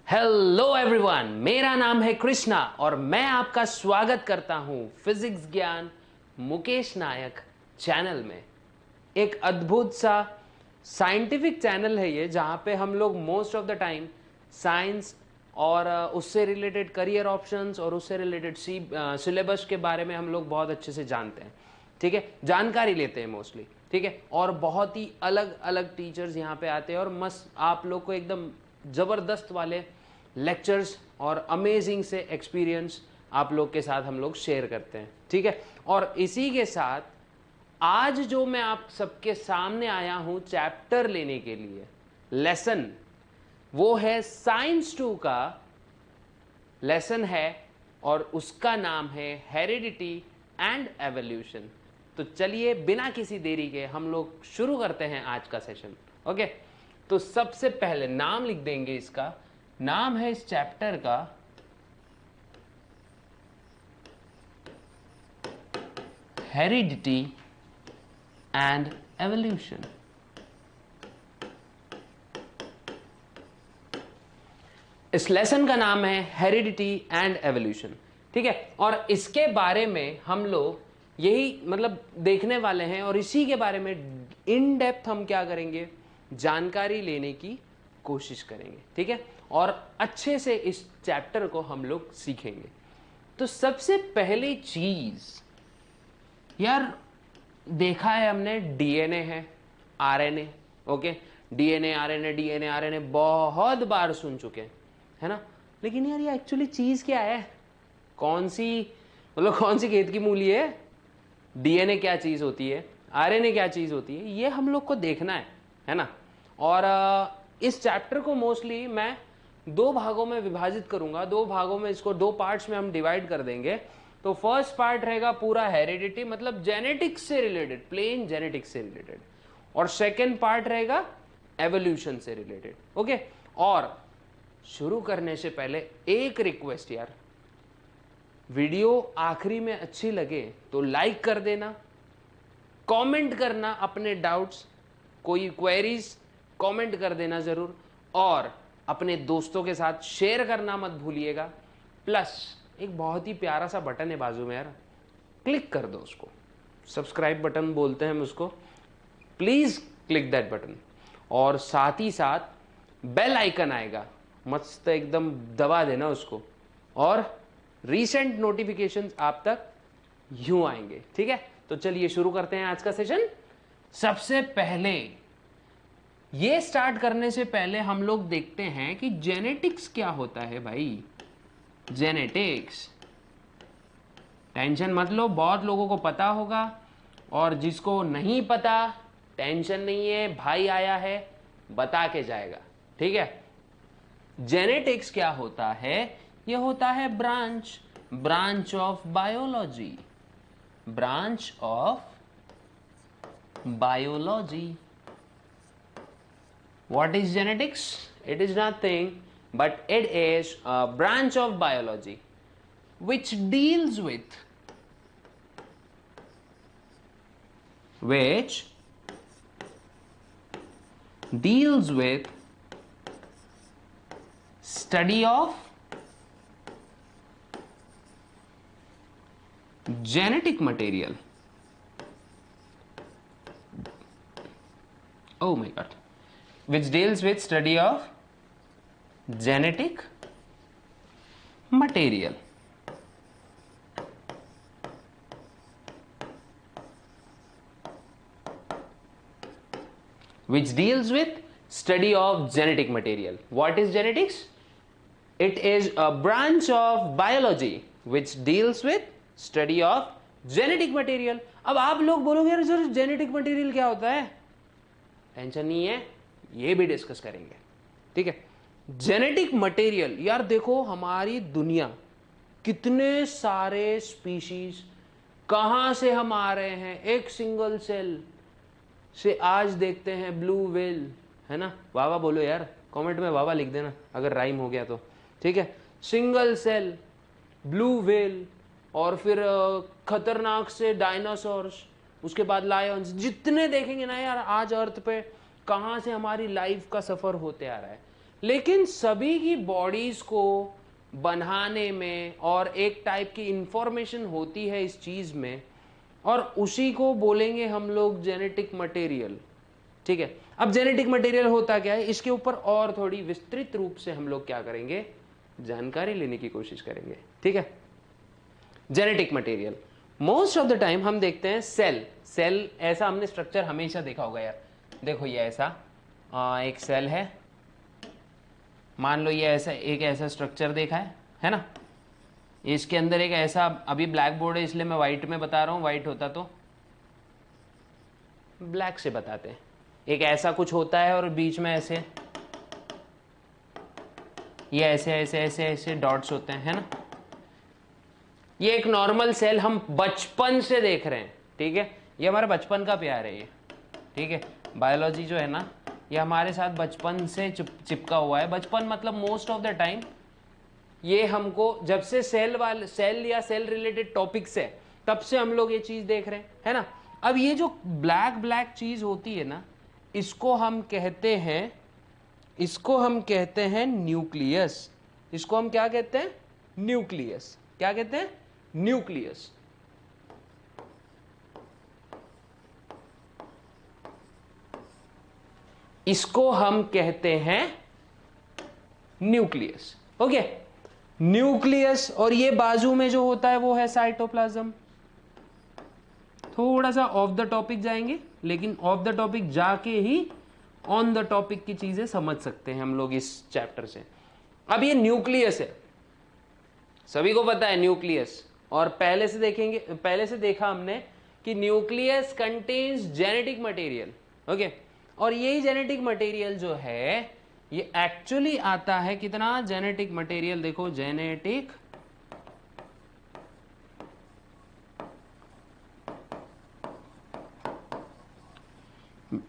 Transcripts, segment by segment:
Hello everyone, मेरा नाम है कृष्णा और मैं आपका स्वागत करता हूं फिजिक्स ज्ञान मुकेश नायक चैनल में। एक अद्भुत सा साइंटिफिक चैनल है ये, जहां पे हम लोग most of the time science और उससे रिलेटेड करियर ऑप्शंस और उससे रिलेटेड सिलेबस के बारे में हम लोग बहुत अच्छे से जानते हैं। ठीक है, जानकारी लेते हैं मोस्टली। ठीक है, और बहुत ही अलग अलग टीचर्स यहाँ पे आते हैं और मस्त आप लोग को एकदम ज़बरदस्त वाले लेक्चर्स और अमेजिंग से एक्सपीरियंस आप लोग के साथ हम लोग शेयर करते हैं। ठीक है, और इसी के साथ आज जो मैं आप सबके सामने आया हूं चैप्टर लेने के लिए, लेसन, वो है साइंस 2 का लेसन है और उसका नाम है हेरिडिटी एंड एवोल्यूशन। तो चलिए बिना किसी देरी के हम लोग शुरू करते हैं आज का सेशन। ओके, तो सबसे पहले नाम लिख देंगे, इसका नाम है इस चैप्टर का हेरिडिटी एंड एवोल्यूशन। इस लेसन का नाम है हेरिडिटी एंड एवोल्यूशन। ठीक है, और इसके बारे में हम लोग यही मतलब देखने वाले हैं और इसी के बारे में इन डेप्थ हम क्या करेंगे, जानकारी लेने की कोशिश करेंगे। ठीक है, और अच्छे से इस चैप्टर को हम लोग सीखेंगे। तो सबसे पहली चीज यार, देखा है हमने डीएनए है, आरएनए। ओके, डीएनए आरएनए बहुत बार सुन चुके हैं, है ना। लेकिन यार ये एक्चुअली चीज क्या है, कौन सी मतलब कौन सी खेत की मूली है, डीएनए क्या चीज होती है, आरएनए क्या चीज होती है, ये हम लोग को देखना है ना। और इस चैप्टर को मोस्टली मैं दो भागों में विभाजित करूंगा, दो भागों में, इसको दो पार्ट्स में हम डिवाइड कर देंगे। तो फर्स्ट पार्ट रहेगा पूरा हेरिडिटी, मतलब जेनेटिक्स से रिलेटेड, प्लेन जेनेटिक्स से रिलेटेड, और सेकेंड पार्ट रहेगा एवोल्यूशन से रिलेटेड। ओके, और शुरू करने से पहले एक रिक्वेस्ट यार, वीडियो आखिरी में अच्छी लगे तो लाइक कर देना, कमेंट करना अपने डाउट्स, कोई क्वेरीज कमेंट कर देना जरूर, और अपने दोस्तों के साथ शेयर करना मत भूलिएगा। प्लस एक बहुत ही प्यारा सा बटन है बाजू में यार, क्लिक कर दो उसको, सब्सक्राइब बटन बोलते हैं हम उसको, प्लीज क्लिक दैट बटन। और साथ ही साथ बेल आइकन आएगा, मस्त एकदम दबा देना उसको, और रीसेंट नोटिफिकेशंस आप तक यूं आएंगे। ठीक है, तो चलिए शुरू करते हैं आज का सेशन। सबसे पहले ये स्टार्ट करने से पहले हम लोग देखते हैं कि जेनेटिक्स क्या होता है भाई। जेनेटिक्स, टेंशन मत लो, बहुत लोगों को पता होगा, और जिसको नहीं पता टेंशन नहीं है, भाई आया है बता के जाएगा। ठीक है, जेनेटिक्स क्या होता है, यह होता है branch of biology, branch of biology. What is genetics? It is nothing but it is a branch of biology which deals with study of genetic material. Oh my god. Which deals with study of genetic material. Which deals with study of genetic material. What is genetics? It is a branch of biology which deals with study of genetic material. अब आप लोग बोलोगे यार sir genetic material क्या होता है, tension नहीं है, ये भी डिस्कस करेंगे। ठीक है, जेनेटिक मटेरियल यार देखो, हमारी दुनिया कितने सारे स्पीशीज, कहां से हम आ रहे हैं, एक सिंगल सेल से आज देखते हैं ब्लू व्हेल, है ना। वाह वाह बोलो यार, कमेंट में वाह वाह लिख देना अगर राइम हो गया तो। ठीक है, सिंगल सेल, ब्लू व्हेल, और फिर खतरनाक से डायनासोर्स, उसके बाद लायंस, जितने देखेंगे ना यार आज अर्थ पे, कहां से हमारी लाइफ का सफर होते आ रहा है। लेकिन सभी की बॉडीज को बनाने में और एक टाइप की इंफॉर्मेशन होती है इस चीज में, और उसी को बोलेंगे हम लोग जेनेटिक मटेरियल। ठीक है, अब जेनेटिक मटेरियल होता क्या है, इसके ऊपर और थोड़ी विस्तृत रूप से हम लोग क्या करेंगे, जानकारी लेने की कोशिश करेंगे। ठीक है, genetic material most of the time हम देखते हैं सेल ऐसा हमने स्ट्रक्चर हमेशा देखा होगा यार। देखो ये ऐसा एक सेल है, मान लो ये ऐसा एक ऐसा स्ट्रक्चर देखा है ना। इसके अंदर एक ऐसा, अभी ब्लैक बोर्ड है इसलिए मैं व्हाइट में बता रहा हूँ, व्हाइट होता तो ब्लैक से बताते हैं। एक ऐसा कुछ होता है और बीच में ऐसे ये ऐसे ऐसे ऐसे ऐसे डॉट्स होते हैं, है ना। ये एक नॉर्मल सेल हम बचपन से देख रहे हैं। ठीक है, ये हमारा बचपन का प्यार है ये। ठीक है, बायोलॉजी जो है ना ये हमारे साथ बचपन से चिपका हुआ है। बचपन मतलब मोस्ट ऑफ द टाइम ये हमको जब से सेल या सेल रिलेटेड टॉपिक्स है तब से हम लोग ये चीज देख रहे हैं, है ना। अब ये जो ब्लैक चीज होती है ना, इसको हम कहते हैं न्यूक्लियस। इसको हम क्या कहते हैं, न्यूक्लियस। क्या कहते हैं, न्यूक्लियस। इसको हम कहते हैं न्यूक्लियस। Okay, nucleus. और ये बाजू में जो होता है वो है साइटोप्लाज्म। थोड़ा सा ऑफ द टॉपिक जाएंगे, लेकिन ऑफ द टॉपिक जाके ही ऑन द टॉपिक की चीजें समझ सकते हैं हम लोग इस चैप्टर से। अब ये न्यूक्लियस है, सभी को पता है न्यूक्लियस। और पहले से देखा हमने कि nucleus contains genetic material. Okay, और यही जेनेटिक मटेरियल जो है ये एक्चुअली आता है कितना, जेनेटिक मटेरियल देखो, जेनेटिक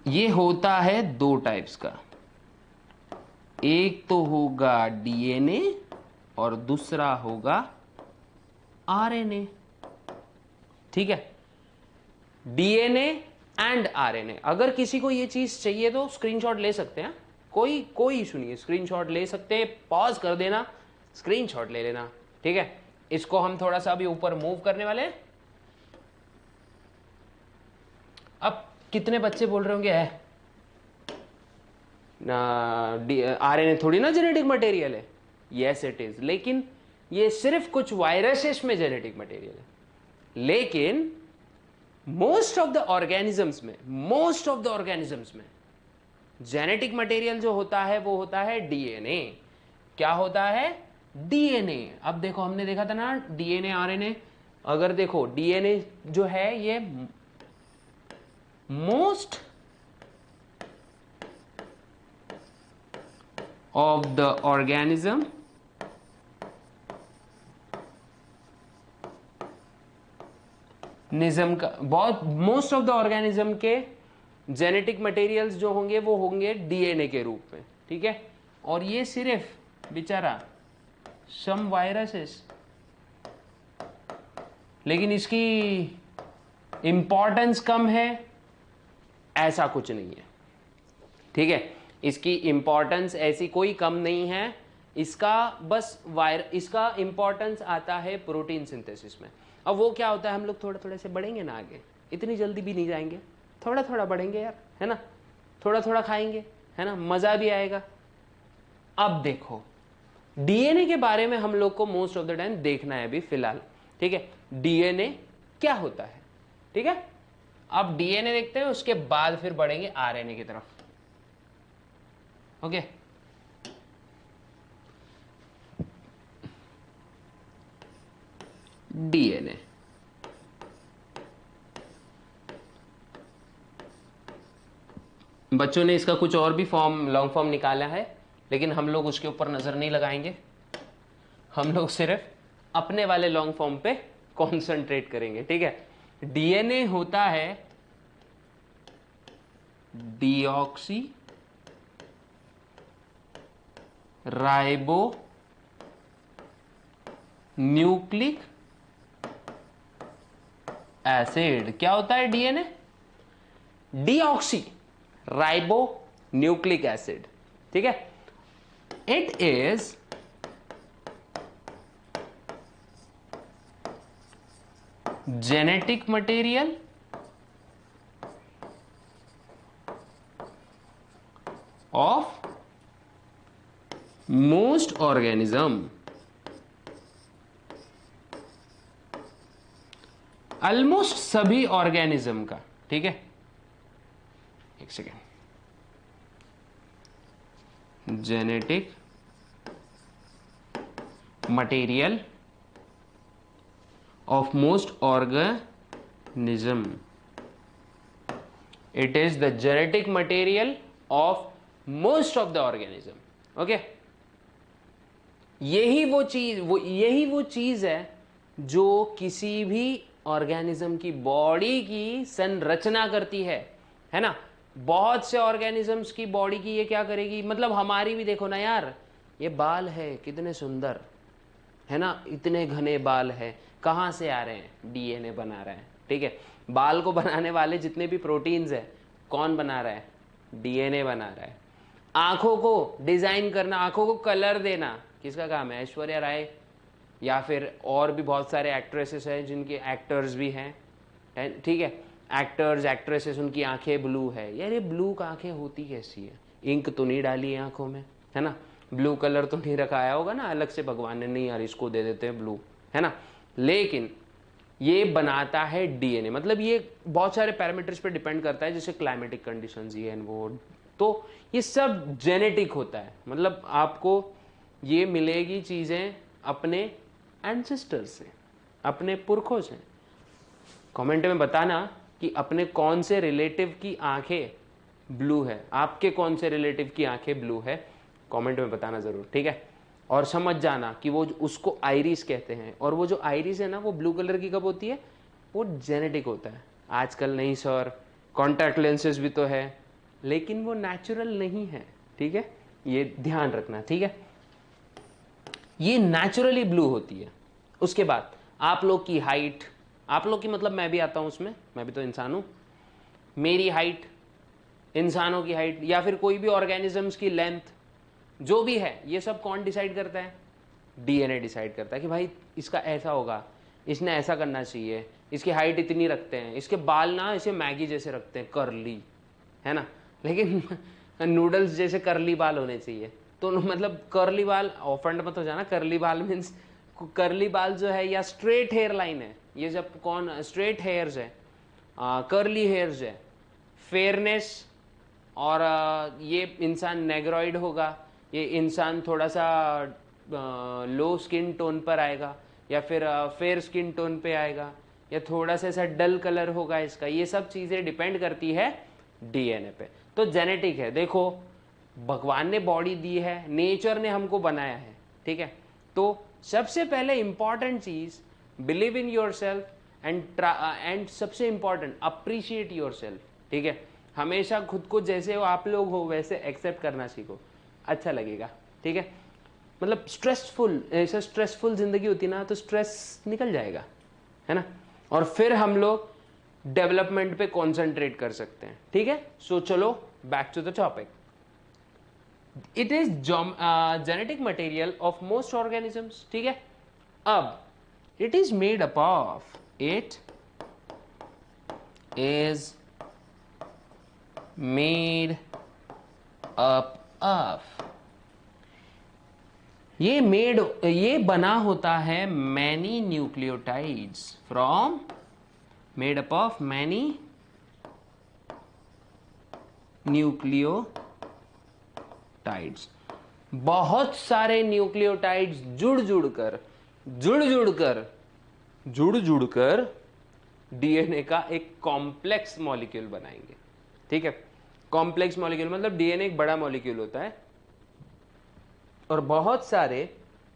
ये होता है दो टाइप्स का। एक तो होगा डीएनए और दूसरा होगा आरएनए। ठीक है, डीएनए एंड आरएनए। अगर किसी को ये चीज चाहिए तो स्क्रीनशॉट ले सकते हैं, कोई इशू नहीं है, स्क्रीनशॉट ले सकते हैं, पॉज कर देना, स्क्रीनशॉट ले लेना। ठीक है, इसको हम थोड़ा सा अभी ऊपर मूव करने वाले हैं। अब कितने बच्चे बोल रहे होंगे है आरएनए थोड़ी ना जेनेटिक मटेरियल है। यस इट इज, लेकिन ये सिर्फ कुछ वायरसेस में जेनेटिक मटेरियल है। लेकिन मोस्ट ऑफ द ऑर्गेनिजम्स में जेनेटिक मटेरियल जो होता है वो होता है डीएनए। क्या होता है, डीएनए। अब देखो हमने देखा था ना डीएनए आरएनए। अगर देखो डीएनए जो है ये most of the organism most of the organism के जेनेटिक मटेरियल्स जो होंगे वो होंगे डीएनए के रूप में। ठीक है, और ये सिर्फ बेचारा सम वायरसेस, लेकिन इसकी इंपॉर्टेंस कम है, ऐसा कुछ नहीं है। ठीक है, इसकी इंपॉर्टेंस ऐसी कोई कम नहीं है। इसका इंपॉर्टेंस आता है प्रोटीन सिंथेसिस में। अब वो क्या होता है, हम लोग थोड़ा थोड़ा से बढ़ेंगे ना आगे, इतनी जल्दी भी नहीं जाएंगे, थोड़ा थोड़ा बढ़ेंगे यार, है ना। थोड़ा थोड़ा खाएंगे, है ना, मजा भी आएगा। अब देखो डीएनए के बारे में हम लोग को मोस्ट ऑफ द टाइम देखना है अभी फिलहाल। ठीक है, डीएनए क्या होता है। ठीक है, अब डीएनए देखते हैं, उसके बाद फिर बढ़ेंगे आरएनए की तरफ। ओके, डीएनए बच्चों ने इसका कुछ और भी लॉन्ग फॉर्म निकाला है, लेकिन हम लोग उसके ऊपर नजर नहीं लगाएंगे। हम लोग सिर्फ अपने वाले लॉन्ग फॉर्म पे कॉन्सेंट्रेट करेंगे। ठीक है, डीएनए होता है डीऑक्सी राइबो न्यूक्लिक एसिड। क्या होता है DNA, deoxy ribo nucleic acid. ठीक है, it is genetic material of most organism, almost सभी ऑर्गेनिज्म का, ठीक है। एक second, genetic material of most organism, it is the genetic material of most of the organism, okay। यही वो चीज है जो किसी भी ऑर्गेनिज्म की बॉडी की संरचना करती है ना। बहुत से ऑर्गेनिजम्स की बॉडी की ये क्या करेगी, मतलब हमारी भी देखो ना यार, ये बाल है कितने सुंदर है ना, इतने घने बाल है, कहाँ से आ रहे हैं, डीएनए बना रहा है, ठीक है। बाल को बनाने वाले जितने भी प्रोटीन्स है कौन बना रहा है, डीएनए बना रहा है। आंखों को डिजाइन करना, आंखों को कलर देना किसका काम है, ऐश्वर्या राय या फिर और भी बहुत सारे एक्ट्रेसेस हैं जिनके एक्टर्स भी हैं, ठीक है। एक्टर्स एक्ट्रेसेस उनकी आंखें ब्लू है, यार ये ब्लू आंखें होती कैसी है, इंक तो नहीं डाली है आंखों में, है ना, ब्लू कलर तो नहीं रखाया होगा ना अलग से भगवान ने, नहीं यार इसको दे देते हैं ब्लू, है ना। लेकिन ये बनाता है डीएनए, मतलब ये बहुत सारे पैरामीटर्स पे डिपेंड करता है, जैसे क्लाइमेटिक कंडीशंस ये एंड वो, तो ये सब जेनेटिक होता है। मतलब आपको ये मिलेगी चीजें अपने एंसेस्टर्स से, अपने पुरखों से। कमेंट में बताना कि अपने कौन से रिलेटिव की आंखें ब्लू है, आपके कौन से रिलेटिव की आंखें ब्लू है, कमेंट में बताना जरूर, ठीक है। और समझ जाना कि वो उसको आइरिस कहते हैं, और वो जो आइरिस है ना वो ब्लू कलर की कब होती है, वो जेनेटिक होता है। आजकल नहीं सर, कॉन्टैक्ट लेंसेज भी तो है, लेकिन वो नेचुरल नहीं है, ठीक है, ये ध्यान रखना, ठीक है। ये नेचुरली ब्लू होती है। उसके बाद आप लोग की हाइट, आप लोग की मतलब मैं भी आता हूं उसमें, मैं भी तो इंसान हूं, मेरी हाइट, इंसानों की हाइट, या फिर कोई भी ऑर्गेनिजम्स की लेंथ, जो भी है, ये सब कौन डिसाइड करता है, डीएनए डिसाइड करता है कि भाई इसका ऐसा होगा, इसने ऐसा करना चाहिए, इसकी हाइट इतनी रखते हैं, इसके बाल ना इसे मैगी जैसे रखते हैं, करली, है ना, लेकिन नूडल्स जैसे करली बाल होने चाहिए। तो मतलब करली बाल, ऑफेंड मत हो जाना, करली बाल मीन्स करली बाल जो है या स्ट्रेट हेयर लाइन है, ये जब कौन स्ट्रेट हेयर्स है, करली हेयर्स है, फेयरनेस, और ये इंसान नेग्रॉइड होगा, ये इंसान थोड़ा सा लो स्किन टोन पर आएगा, या फिर फेयर स्किन टोन पे आएगा, या थोड़ा सा ऐसा डल कलर होगा इसका। ये सब चीज़ें डिपेंड करती है डीएनए पे। तो जेनेटिक है, देखो भगवान ने बॉडी दी है, नेचर ने हमको बनाया है, ठीक है। तो सबसे पहले इंपॉर्टेंट चीज, believe in your self and सबसे इंपॉर्टेंट अप्रिशिएट योर सेल्फ, ठीक है। हमेशा खुद को जैसे हो आप लोग हो वैसे एक्सेप्ट करना सीखो, अच्छा लगेगा, ठीक है। मतलब स्ट्रेसफुल, ऐसा स्ट्रेसफुल जिंदगी होती ना तो स्ट्रेस निकल जाएगा, है ना, और फिर हम लोग डेवलपमेंट पे कॉन्सेंट्रेट कर सकते हैं, ठीक है। सो चलो back to the topic. It is genetic material of most organisms, ठीक है। अब it is made up of, it is made up of, ये बना होता है many nucleotides, from, made up of many nucleotides, बहुत सारे न्यूक्लियोटाइड्स जुड़ जुड़कर डीएनए का एक कॉम्प्लेक्स मॉलिक्यूल बनाएंगे, ठीक है। कॉम्प्लेक्स मॉलिक्यूल मतलब डीएनए एक बड़ा मॉलिक्यूल होता है, और बहुत सारे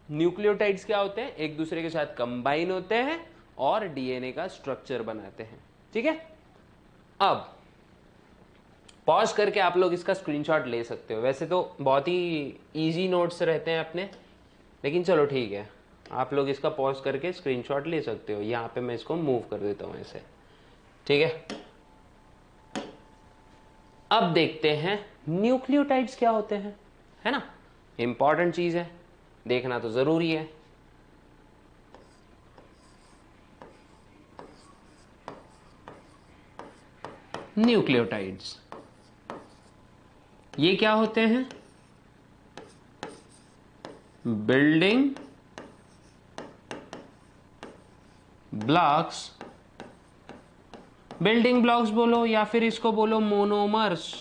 न्यूक्लियोटाइड्स क्या होते हैं, एक दूसरे के साथ कंबाइन होते हैं और डीएनए का स्ट्रक्चर बनाते हैं, ठीक है। अब पॉज करके आप लोग इसका स्क्रीनशॉट ले सकते हो, वैसे तो बहुत ही इजी नोट्स रहते हैं अपने, लेकिन चलो ठीक है, आप लोग इसका पॉज करके स्क्रीनशॉट ले सकते हो। यहाँ पे मैं इसको मूव कर देता हूँ ऐसे, ठीक है। अब देखते हैं न्यूक्लियोटाइड्स क्या होते हैं, है ना। इंपॉर्टेंट चीज है, देखना तो जरूरी है। न्यूक्लियोटाइड्स ये क्या होते हैं? बिल्डिंग ब्लॉक्स, बिल्डिंग ब्लॉक्स बोलो या फिर इसको बोलो मोनोमर्स,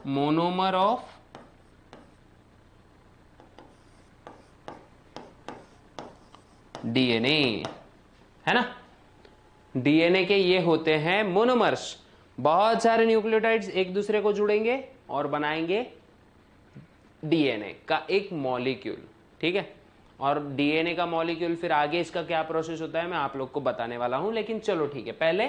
मोनोमर ऑफ डीएनए, है ना। डीएनए के ये होते हैं मोनोमर्स। बहुत सारे न्यूक्लियोटाइड्स एक दूसरे को जुड़ेंगे और बनाएंगे डीएनए का एक मॉलिक्यूल, ठीक है। और डीएनए का मॉलिक्यूल फिर आगे इसका क्या प्रोसेस होता है मैं आप लोग को बताने वाला हूं, लेकिन चलो ठीक है, पहले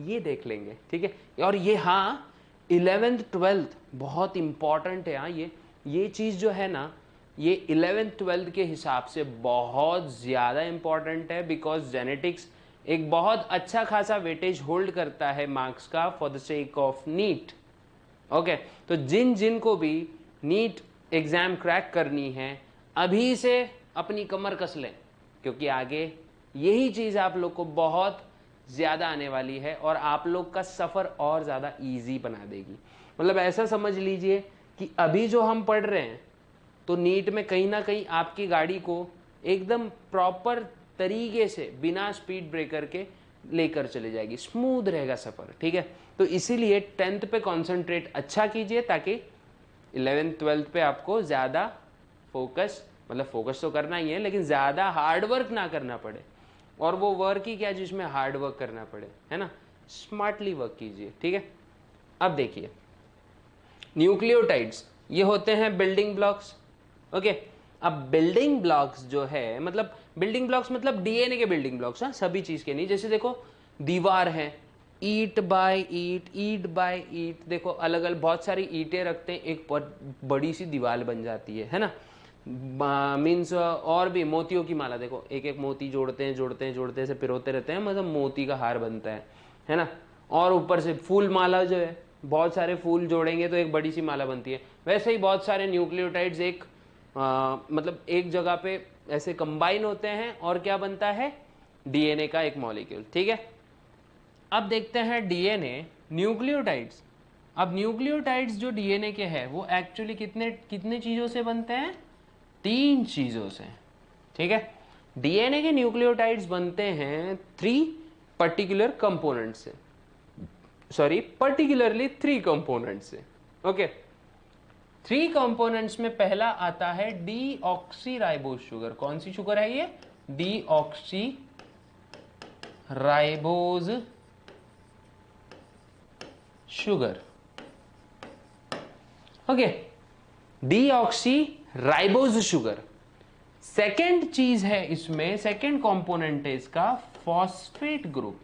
ये देख लेंगे, ठीक है। और ये हाँ 11th 12th बहुत इंपॉर्टेंट है। हाँ ये चीज जो है ना, ये 11th 12th के हिसाब से बहुत ज्यादा इंपॉर्टेंट है, बिकॉज जेनेटिक्स एक बहुत अच्छा खासा वेटेज होल्ड करता है मार्क्स का for the sake of NEET. Okay, तो जिन जिन को भी नीट एग्जाम क्रैक करनी है अभी से अपनी कमर कस लें, क्योंकि आगे यही चीज आप लोग को बहुत ज्यादा आने वाली है और आप लोग का सफर और ज्यादा इजी बना देगी। मतलब ऐसा समझ लीजिए कि अभी जो हम पढ़ रहे हैं तो नीट में कहीं ना कहीं आपकी गाड़ी को एकदम प्रॉपर तरीके से बिना स्पीड ब्रेकर के लेकर चले जाएगी, स्मूथ रहेगा सफर, ठीक है। तो इसीलिए 10th पे कॉन्सेंट्रेट अच्छा कीजिए ताकि 11th 12th पे आपको ज्यादा फोकस, मतलब फोकस तो करना ही है लेकिन ज्यादा हार्ड वर्क ना करना पड़े। और वो वर्क ही क्या जिसमें हार्ड वर्क करना पड़े, है ना। स्मार्टली वर्क कीजिए, ठीक है। अब देखिए न्यूक्लियोटाइड्स ये होते हैं बिल्डिंग ब्लॉक्स। ओके, अब बिल्डिंग ब्लॉक्स जो है, मतलब बिल्डिंग ब्लॉक्स मतलब डीएनए के बिल्डिंग ब्लॉक्स, हाँ सभी चीज के नहीं। जैसे देखो दीवार है, ईट बाय ईट, ईट बाय ईट, देखो अलग अलग बहुत सारी ईंटें रखते हैं, एक बड़ी सी दीवार बन जाती है ना। मीन्स और भी मोतियों की माला, देखो एक एक मोती जोड़ते हैं जोड़ते हैं जोड़ते हैं से पिरोते रहते हैं, मतलब मोती का हार बनता है ना। और ऊपर से फूल माला जो है, बहुत सारे फूल जोड़ेंगे तो एक बड़ी सी माला बनती है। वैसे ही बहुत सारे न्यूक्लियोटाइड्स एक मतलब एक जगह पे ऐसे कंबाइन होते हैं और क्या बनता है, डीएनए का एक मॉलिक्यूल, ठीक है। अब देखते हैं डीएनए न्यूक्लियोटाइड्स। अब न्यूक्लियोटाइड्स जो डीएनए के हैं वो एक्चुअली कितने कितने चीजों से बनते हैं, 3 चीजों से, ठीक है। डीएनए के न्यूक्लियोटाइड्स बनते हैं 3 पर्टिकुलर कंपोनेंट से, सॉरी पर्टिकुलरली 3 कंपोनेंट से। ओके, 3 कंपोनेंट्स में पहला आता है डीऑक्सीराइबोज शुगर। कौन सी शुगर है ये, deoxyribose sugar. Okay, deoxyribose sugar. Second चीज है इसमें, सेकेंड कंपोनेंट है इसका फॉस्फेट ग्रुप।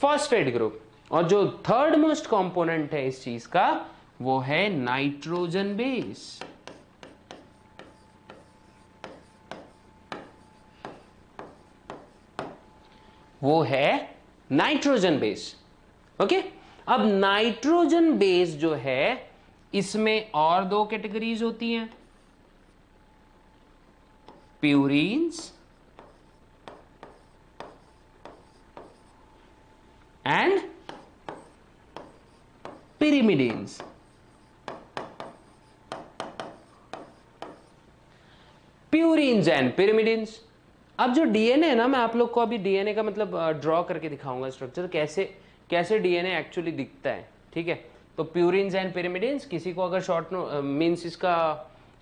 Phosphate group. और जो थर्ड मोस्ट कंपोनेंट है इस चीज का वो है नाइट्रोजन बेस। वो है नाइट्रोजन बेस। ओके, अब नाइट्रोजन बेस जो है इसमें और 2 कैटेगरीज होती हैं, purines and pyrimidines. Purines and pyrimidines. अब जो डीएनए है ना, मैं आप लोग को अभी डीएनए का मतलब ड्रॉ करके दिखाऊंगा स्ट्रक्चर, कैसे कैसे डीएनए एक्चुअली दिखता है, ठीक है। तो प्यूरीन्स एंड पिरिमिडिन्स, किसी को अगर शॉर्ट मीन्स इसका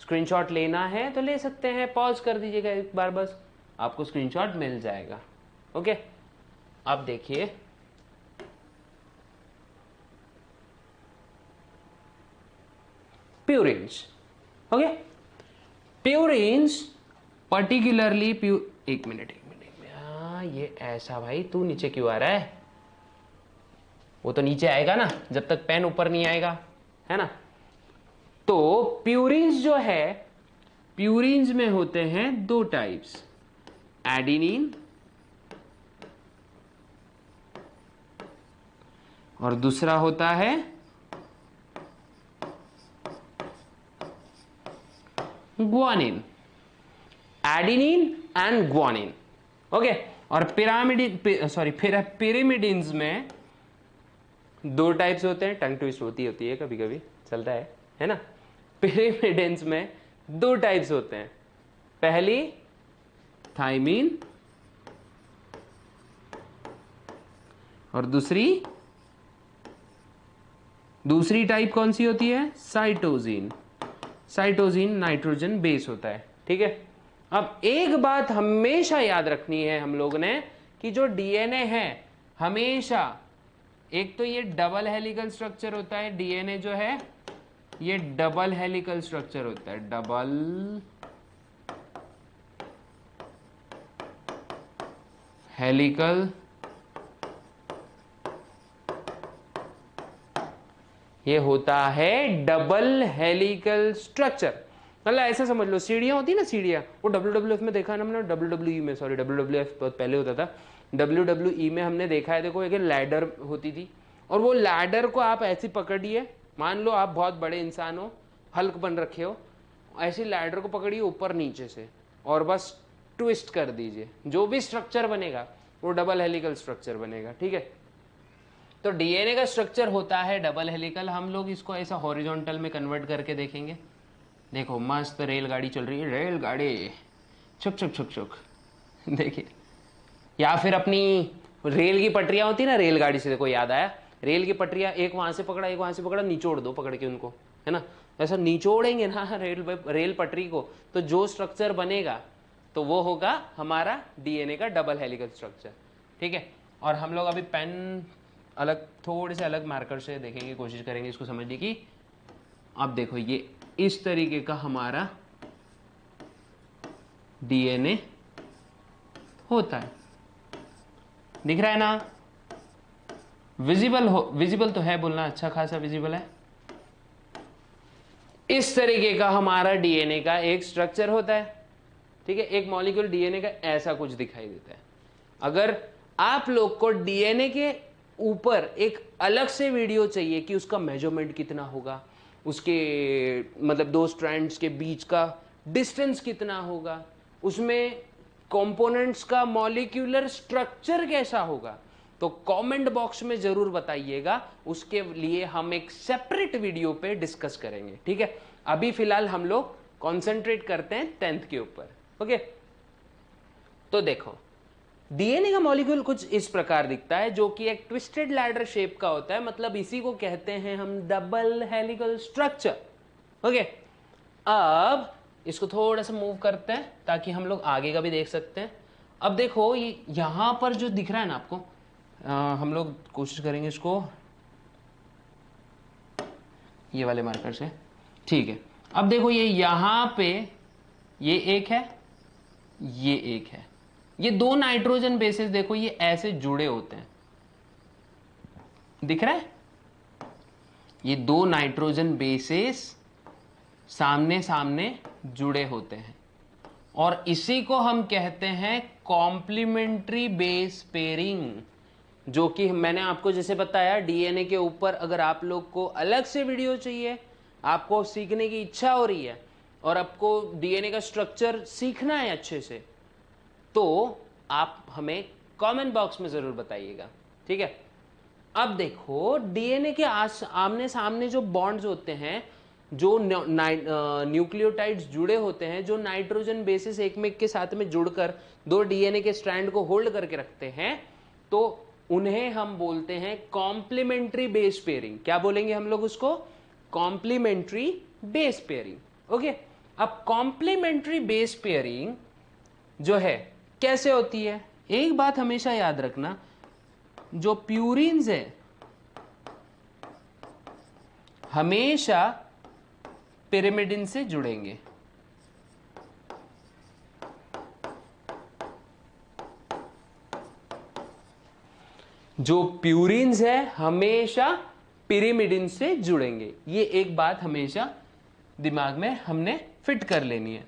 स्क्रीनशॉट लेना है तो ले सकते हैं, पॉज कर दीजिएगा एक बार, बस आपको स्क्रीनशॉट मिल जाएगा। ओके, अब देखिए प्यूरिन्स। ओके, प्यूरिन्स पर्टिकुलरली एक मिनट ये ऐसा, भाई तू नीचे क्यों आ रहा है, वो तो नीचे आएगा ना जब तक पेन ऊपर नहीं आएगा, है ना। तो प्यूरिन्स जो है, प्यूरिन्स में होते हैं 2 टाइप्स, एडिनिन और दूसरा होता है guanine, adenine and guanine. Okay, और पिरामिडिन्स में दो टाइप्स होते हैं। टंग ट्विस्ट होती है कभी कभी, चलता है ना। पिरामिडिन्स में दो टाइप्स होते हैं, पहली थाइमीन और दूसरी टाइप कौन सी होती है? साइटोजिन। साइटोजिन नाइट्रोजन बेस होता है, ठीक है। अब एक बात हमेशा याद रखनी है हम लोग ने कि जो डीएनए है हमेशा, एक तो ये डबल हेलिकल स्ट्रक्चर होता है, डीएनए जो है ये डबल हेलिकल स्ट्रक्चर होता है, डबल हेलिकल, ये होता है डबल हेलिकल स्ट्रक्चर। मतलब ऐसा समझ लो, सीढ़ियां होती है ना, सीढ़ियां, वो WWF में देखा है ना हमने, WWE में, सॉरी WWF बहुत पहले होता था, WWE में हमने देखा है, देखो एक लैडर होती थी, और वो लैडर को आप ऐसी पकड़िए, मान लो आप बहुत बड़े इंसान हो, हल्क बन रखे हो, ऐसी लैडर को पकड़िए ऊपर नीचे से और बस ट्विस्ट कर दीजिए, जो भी स्ट्रक्चर बनेगा वो डबल हेलिकल स्ट्रक्चर बनेगा, ठीक है। तो डीएनए का स्ट्रक्चर होता है डबल हेलिकल। हम लोग इसको ऐसा हॉरिजॉन्टल में कन्वर्ट करके देखेंगे। देखो मस्त रेलगाड़ी चल रही है, रेलगाड़ी छुक छुक छुक छुक देखिए, या फिर अपनी रेल की पटरियां होती है ना, रेलगाड़ी से देखो याद आया, रेल की पटरियां, एक वहां से पकड़ा एक वहां से पकड़ा, निचोड़ दो पकड़ के उनको, है ना। ऐसा निचोड़ेंगे ना रेल पटरी को, तो जो स्ट्रक्चर बनेगा तो वो होगा हमारा डीएनए का डबल हेलिकल स्ट्रक्चर, ठीक है। और हम लोग अभी पेन अलग, थोड़े से अलग मार्कर से देखेंगे, कोशिश करेंगे इसको समझने की। अब देखो ये इस तरीके का हमारा डीएनए होता है, दिख रहा है ना? विजिबल तो है, बोलना अच्छा खासा विजिबल है। इस तरीके का हमारा डीएनए का एक स्ट्रक्चर होता है, ठीक है। एक मॉलिक्यूल डीएनए का ऐसा कुछ दिखाई देता है। अगर आप लोग को डीएनए के ऊपर एक अलग से वीडियो चाहिए कि उसका मेजरमेंट कितना होगा, उसके मतलब दो स्ट्रैंड्स के बीच का डिस्टेंस कितना होगा, उसमें कंपोनेंट्स का मॉलिक्यूलर स्ट्रक्चर कैसा होगा, तो कमेंट बॉक्स में जरूर बताइएगा, उसके लिए हम एक सेपरेट वीडियो पे डिस्कस करेंगे, ठीक है। अभी फिलहाल हम लोग कॉन्सेंट्रेट करते हैं 10th के ऊपर, ओके। तो देखो डीएनए का मॉलिक्यूल कुछ इस प्रकार दिखता है, जो कि एक ट्विस्टेड लैडर शेप का होता है, मतलब इसी को कहते हैं हम डबल हेलिकल स्ट्रक्चर, ओके। अब इसको थोड़ा सा मूव करते हैं ताकि हम लोग आगे का भी देख सकते हैं। अब देखो ये यहां पर जो दिख रहा है ना आपको, हम लोग कोशिश करेंगे इसको ये वाले मार्कर से, ठीक है। अब देखो ये यहां पे ये एक है, ये एक है, ये दो नाइट्रोजन बेसेस देखो ये ऐसे जुड़े होते हैं, दिख रहा है? ये दो नाइट्रोजन बेसेस सामने सामने जुड़े होते हैं, और इसी को हम कहते हैं कॉम्प्लीमेंट्री बेस पेयरिंग, जो कि मैंने आपको जैसे बताया डीएनए के ऊपर अगर आप लोग को अलग से वीडियो चाहिए, आपको सीखने की इच्छा हो रही है और आपको डीएनए का स्ट्रक्चर सीखना है अच्छे से, तो आप हमें कमेंट बॉक्स में जरूर बताइएगा, ठीक है। अब देखो डीएनए के आमने सामने जो बॉन्ड्स होते हैं, जो न्यूक्लियोटाइड्स जुड़े होते हैं, जो नाइट्रोजन बेसिस एक में के साथ में जुड़कर दो डीएनए के स्ट्रैंड को होल्ड करके रखते हैं, तो उन्हें हम बोलते हैं कॉम्प्लीमेंट्री बेस पेयरिंग। क्या बोलेंगे हम लोग उसको? Complementary base pairing, okay. अब कॉम्प्लीमेंट्री बेस पेयरिंग जो है कैसे होती है, एक बात हमेशा याद रखना, जो प्यूरिन्स है हमेशा पिरिमिडिन से जुड़ेंगे, जो प्यूरिन्स है हमेशा पिरिमिडिन से जुड़ेंगे। ये एक बात हमेशा दिमाग में हमने फिट कर लेनी है।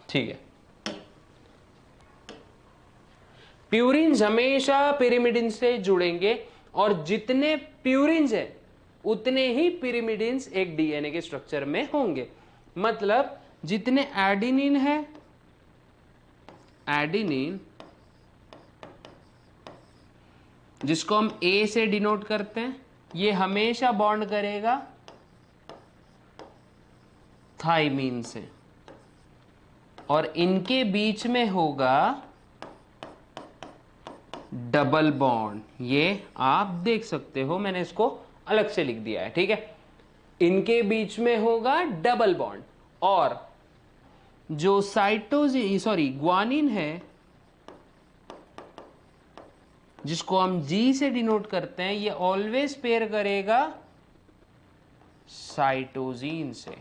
ठीक है, प्यूरिन्स हमेशा पिरिमिडिन से जुड़ेंगे और जितने प्यूरिन्स है उतने ही पिरिमिडिन्स एक डीएनए के स्ट्रक्चर में होंगे। मतलब जितने एडेनिन है, एडेनिन जिसको हम ए से डिनोट करते हैं, ये हमेशा बॉन्ड करेगा थाइमीन से और इनके बीच में होगा डबल बॉन्ड। ये आप देख सकते हो, मैंने इसको अलग से लिख दिया है, ठीक है। इनके बीच में होगा डबल बॉन्ड और जो ग्वानिन है जिसको हम जी से डिनोट करते हैं, ये ऑलवेज पेयर करेगा साइटोजीन से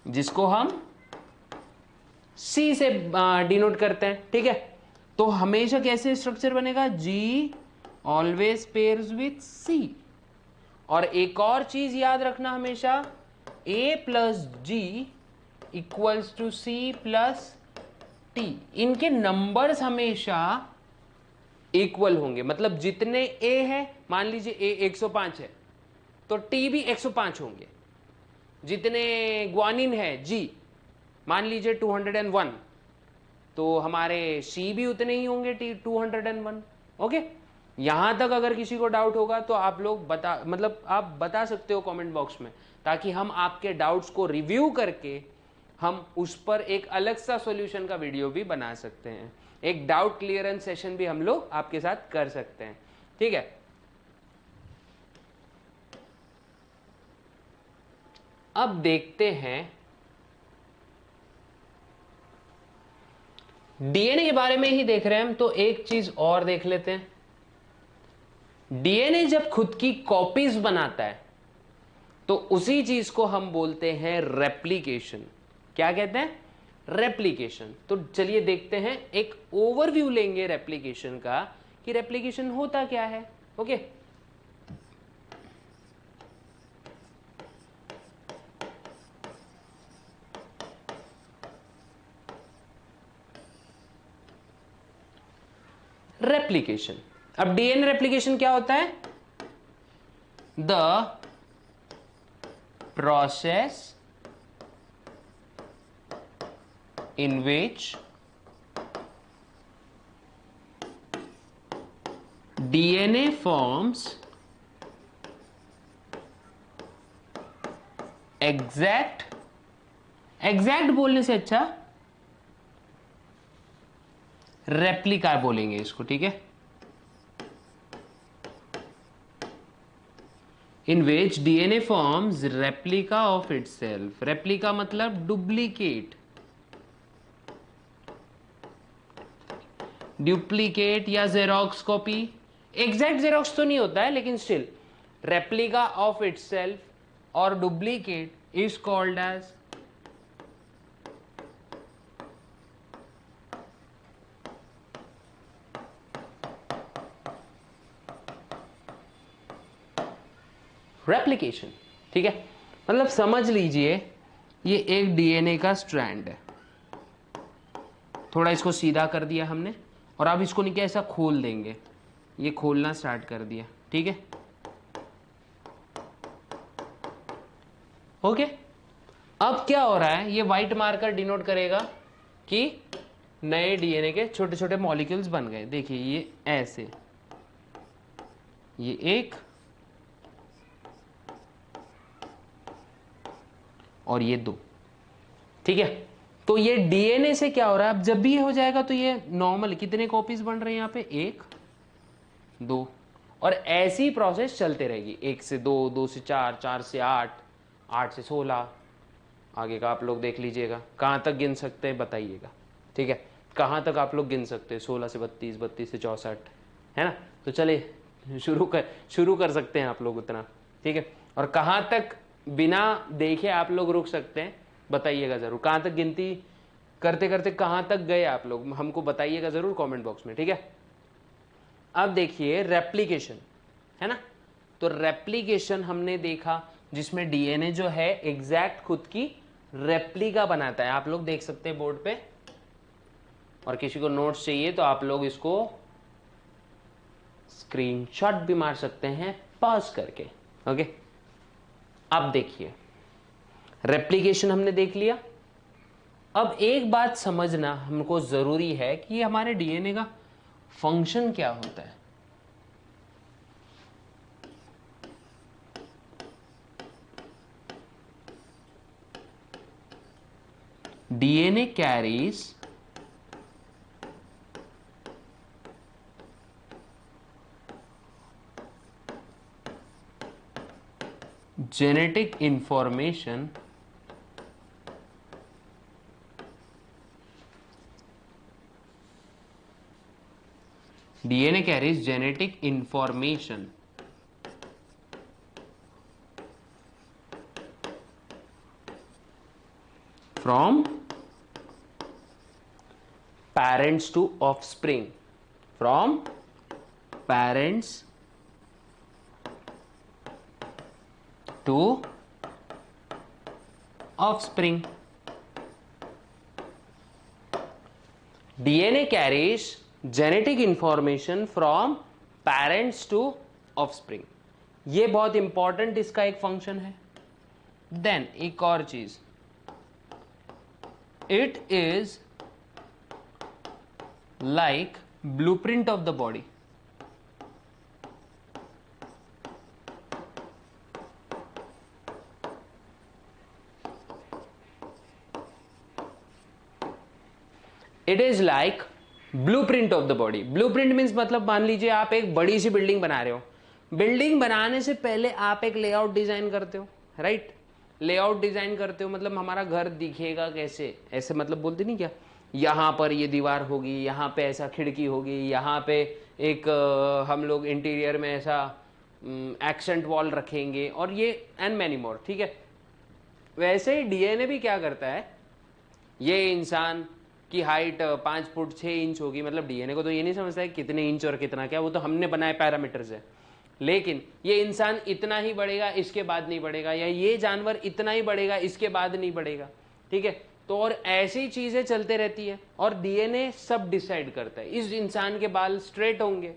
जिसको हम सी से डिनोट करते हैं, ठीक है। तो हमेशा कैसे स्ट्रक्चर बनेगा, G always pairs with C. और एक और चीज याद रखना हमेशा, A plus G equals to C plus T. इनके नंबर्स हमेशा इक्वल होंगे। मतलब जितने ए है, मान लीजिए ए 105 है तो टी भी 105 होंगे। जितने ग्वानिन है जी, मान लीजिए 201, तो हमारे सी भी उतने ही होंगे, टी 201। ओके, यहां तक अगर किसी को डाउट होगा तो आप लोग आप बता सकते हो कमेंट बॉक्स में, ताकि हम आपके डाउट्स को रिव्यू करके हम उस पर एक अलग सा सॉल्यूशन का वीडियो भी बना सकते हैं। एक डाउट क्लियरेंस सेशन भी हम लोग आपके साथ कर सकते हैं, ठीक है। अब देखते हैं डीएनए के बारे में ही देख रहे हैं हम, तो एक चीज और देख लेते हैं। डीएनए जब खुद की कॉपीज बनाता है तो उसी चीज को हम बोलते हैं रेप्लिकेशन। क्या कहते हैं, रेप्लिकेशन। तो चलिए देखते हैं, एक ओवरव्यू लेंगे रेप्लिकेशन का कि रेप्लिकेशन होता क्या है। Okay, replication. अब डीएनए रेप्लिकेशन क्या होता है, the process in which DNA forms exact बोलने से अच्छा रेप्लिका बोलेंगे इसको, ठीक है। In which DNA forms replica of itself. Replica मतलब डुप्लीकेट, डुप्लीकेट या जेरोक्स कॉपी। एग्जैक्ट जेरोक्स तो नहीं होता है, लेकिन स्टिल रेप्लिका ऑफ इटसेल्फ और duplicate is called as replication, ठीक है। मतलब समझ लीजिए ये एक डीएनए का स्ट्रैंड है, थोड़ा इसको सीधा कर दिया हमने और अब इसको नहीं क्या ऐसा खोल देंगे, ये खोलना स्टार्ट कर दिया, ठीक है। ओके, अब क्या हो रहा है, ये व्हाइट मार्कर डिनोट करेगा कि नए डीएनए के छोटे छोटे मॉलिक्यूल्स बन गए। देखिए ये ऐसे, ये एक और ये दो, ठीक है। तो ये डीएनए से क्या हो रहा है, अब जब भी ये हो जाएगा तो ये नॉर्मल कितने कॉपीज बन रहे हैं यहाँ पे, 1 2, और ऐसी प्रोसेस चलते रहेगी, 1 से 2, 2 से 4, 4 से 8, 8 से 16, आगे का आप लोग देख लीजिएगा। कहाँ तक गिन सकते हैं बताइएगा, ठीक है। कहाँ तक आप लोग गिन सकते हैं, 16 से 32, 32 से 64, है ना। तो चलिए शुरू कर सकते हैं आप लोग उतना, ठीक है। और कहाँ तक बिना देखे आप लोग रुक सकते हैं बताइएगा जरूर। कहाँ तक गिनती करते करते कहाँ तक गए आप लोग, हमको बताइएगा जरूर कमेंट बॉक्स में, ठीक है। अब देखिए रेप्लिकेशन, है ना। तो रेप्लिकेशन हमने देखा जिसमें डीएनए जो है एग्जैक्ट खुद की रेप्लिका बनाता है। आप लोग देख सकते हैं बोर्ड पे, और किसी को नोट्स चाहिए तो आप लोग इसको स्क्रीनशॉट भी मार सकते हैं पॉज करके। ओके, अब देखिए रेप्लिकेशन हमने देख लिया। अब एक बात समझना हमको जरूरी है कि हमारे डीएनए का फंक्शन क्या होता है। DNA carries genetic information DNA carries genetic information from parents to offspring, from parents to offspring. DNA carries genetic information from parents to offspring. ये बहुत इंपॉर्टेंट इसका एक फंक्शन है। देन एक और चीज, it is like blueprint of the body. It is like blueprint of the body. Blueprint means मतलब मान लीजिए आप एक बड़ी सी बिल्डिंग बना रहे हो। बिल्डिंग बनाने से पहले आप एक लेआउट डिजाइन करते हो, राइट? लेआउट डिजाइन करते हो मतलब हमारा घर दिखेगा कैसे, ऐसे मतलब बोलते नहीं क्या, यहाँ पर ये दीवार होगी, यहाँ पे ऐसा खिड़की होगी, यहाँ पे एक हम लोग इंटीरियर में ऐसा एक्सेंट वॉल रखेंगे, और ये एंड मैनी मोर, ठीक है? वैसे ही डीएनए भी क्या करता है, ये इंसान की हाइट 5 फुट 6 इंच होगी, मतलब डीएनए को तो ये नहीं समझता है कितने इंच और कितना क्या, वो तो हमने बनाए पैरामीटर्स है। लेकिन ये इंसान इतना ही बढ़ेगा, इसके बाद नहीं बढ़ेगा, या ये जानवर इतना ही बढ़ेगा, इसके बाद नहीं बढ़ेगा, ठीक है? तो और ऐसी चीजें चलते रहती है, और डीएनए सब डिसाइड करता है। इस इंसान के बाल स्ट्रेट होंगे,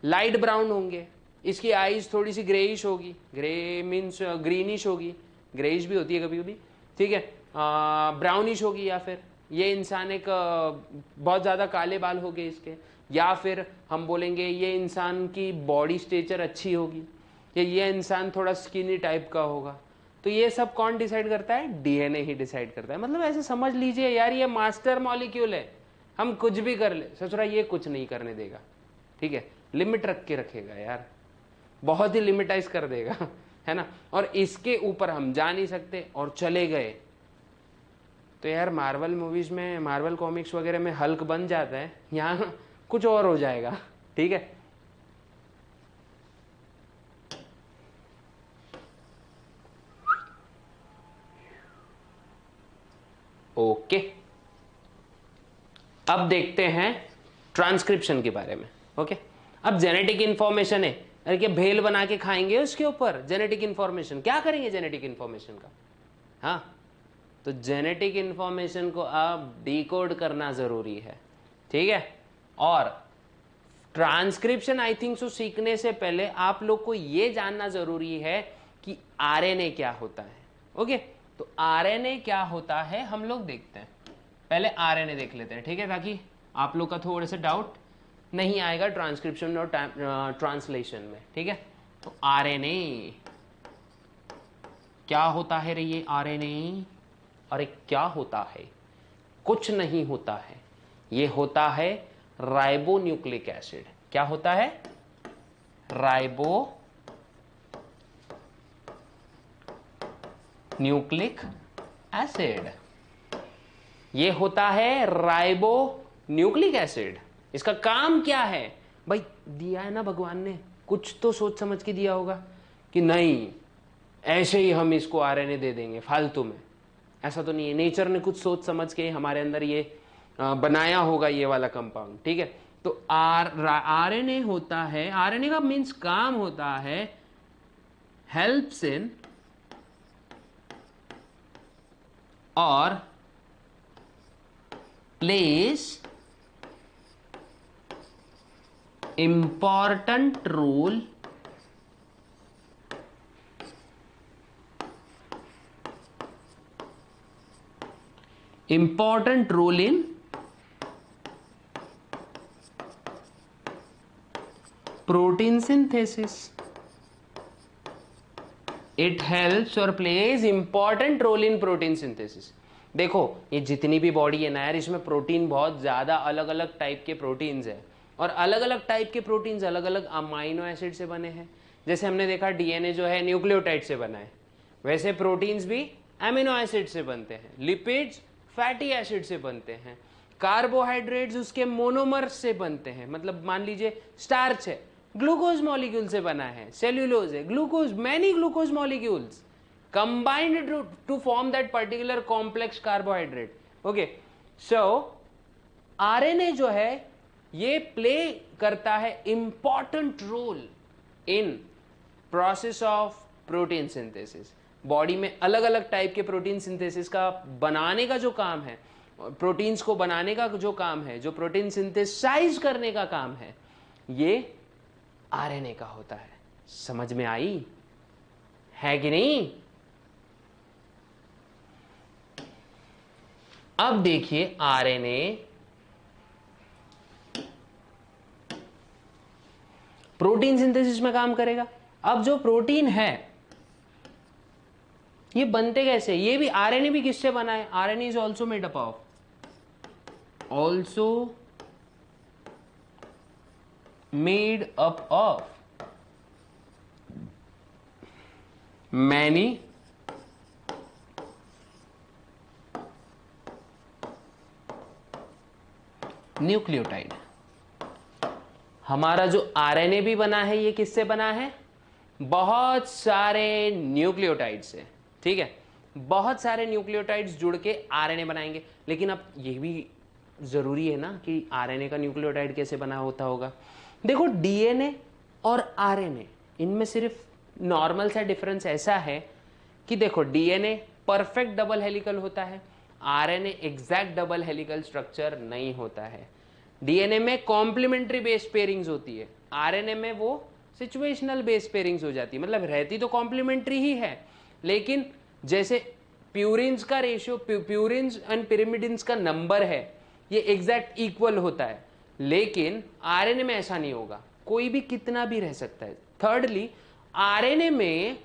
लाइट ब्राउन होंगे, इसकी आईज थोड़ी सी ग्रेइश होगी, ग्रे मीन्स ग्रीनिश होगी, ग्रेइश भी होती है कभी कभी, ठीक है, ब्राउनिश होगी, या फिर ये इंसान एक बहुत ज़्यादा काले बाल हो गए इसके, या फिर हम बोलेंगे ये इंसान की बॉडी स्ट्रक्चर अच्छी होगी, या ये इंसान थोड़ा स्किनी टाइप का होगा। तो ये सब कौन डिसाइड करता है? डीएनए ही डिसाइड करता है। मतलब ऐसे समझ लीजिए यार, ये मास्टर मॉलिक्यूल है, हम कुछ भी कर ले, ससुरा ये कुछ नहीं करने देगा, ठीक है? लिमिट रख के रखेगा यार, बहुत ही लिमिटाइज कर देगा, है ना? और इसके ऊपर हम जा नहीं सकते और चले गए तो यार मार्वल मूवीज में, मार्वल कॉमिक्स वगैरह में हल्क बन जाता है, यहाँ कुछ और हो जाएगा, ठीक है? ओके, अब देखते हैं ट्रांसक्रिप्शन के बारे में। ओके, अब जेनेटिक इंफॉर्मेशन है, अरे क्या भेल बना के खाएंगे उसके ऊपर? जेनेटिक इंफॉर्मेशन क्या करेंगे जेनेटिक इंफॉर्मेशन का? हाँ, तो जेनेटिक इंफॉर्मेशन को अब डिकोड करना जरूरी है, ठीक है? और ट्रांसक्रिप्शन आई थिंक सो सीखने से पहले आप लोग को यह जानना जरूरी है कि आरएनए क्या होता है। ओके, तो आरएनए क्या होता है हम लोग देखते हैं। पहले आरएनए देख लेते हैं, ठीक है, ताकि आप लोग का थोड़े से डाउट नहीं आएगा ट्रांसक्रिप्शन और ट्रांसलेशन में, ठीक है? तो आरएनए क्या होता है रे? ये आरएनए, अरे क्या होता है? कुछ नहीं होता है, ये होता है राइबो न्यूक्लिक एसिड। क्या होता है? Ribo nucleic acid. ये होता है राइबो न्यूक्लिक एसिड। इसका काम क्या है भाई? दिया है ना भगवान ने, कुछ तो सोच समझ के दिया होगा कि नहीं ऐसे ही हम इसको आरएनए दे देंगे फालतू में। ऐसा तो नहीं है, नेचर ने कुछ सोच समझ के हमारे अंदर ये बनाया होगा ये वाला कंपाउंड, ठीक है? तो आरएनए होता है, आरएनए का मीन्स काम होता है हेल्प्स इन और plays important role in protein synthesis. It helps or plays important role in protein synthesis. देखो ये जितनी भी बॉडी है ना यार, इसमें प्रोटीन बहुत ज़्यादा अलग अलग टाइप के प्रोटीन्स है, और अलग अलग टाइप के प्रोटीन्स अलग अलग अमाइनो एसिड से बने हैं। जैसे हमने देखा डीएनए जो है न्यूक्लियोटाइड से बना है, वैसे प्रोटीन्स भी एमिनो एसिड से बनते हैं, लिपिड्स फैटी एसिड से बनते हैं, कार्बोहाइड्रेट्स उसके मोनोमर्स से बनते हैं, मतलब मान लीजिए स्टार्च है ग्लूकोज मॉलिक्यूल से बना है, सेल्यूलोज है glucose, many glucose molecules combined to form that particular complex carbohydrate. Okay, so RNA जो है ये प्ले करता है important role in process of protein synthesis. Body में अलग अलग टाइप के प्रोटीन सिंथेसिस का बनाने का जो काम है, प्रोटीन्स को बनाने का जो काम है, जो प्रोटीन सिंथेसाइज करने का काम है, ये आरएनए का होता है। समझ में आई है कि नहीं? अब देखिए आरएनए प्रोटीन सिंथेसिस में काम करेगा। अब जो प्रोटीन है ये बनते कैसे? ये भी आरएनए भी किससे बना है? RNA is also made up of many nucleotide. हमारा जो आरएनए भी बना है ये किससे बना है? बहुत सारे न्यूक्लियोटाइड से। ठीक है, बहुत सारे न्यूक्लियोटाइड्स जुड़ के आरएनए बनाएंगे। लेकिन अब ये भी जरूरी है ना कि आरएनए का न्यूक्लियोटाइड कैसे बना होता होगा। देखो डीएनए और आरएनए इनमें सिर्फ नॉर्मल सा डिफरेंस ऐसा है कि देखो डीएनए परफेक्ट डबल हेलिकल होता है, RNA exact double helical structure नहीं होता है। डीएनए में कॉम्प्लीमेंट्री बेस पेयरिंग्स होती है, आरएनए में वो सिचुएशनल बेस पेयरिंग्स हो जाती है। मतलब रहती तो कॉम्प्लीमेंट्री ही है, लेकिन जैसे प्यूरिन्स का रेशियो, प्यूरिन्स एंड पिरिमिडिन्स का नंबर है, ये एग्जैक्ट इक्वल होता है। लेकिन आरएनए में ऐसा नहीं होगा, कोई भी कितना भी रह सकता है। थर्डली आरएनए में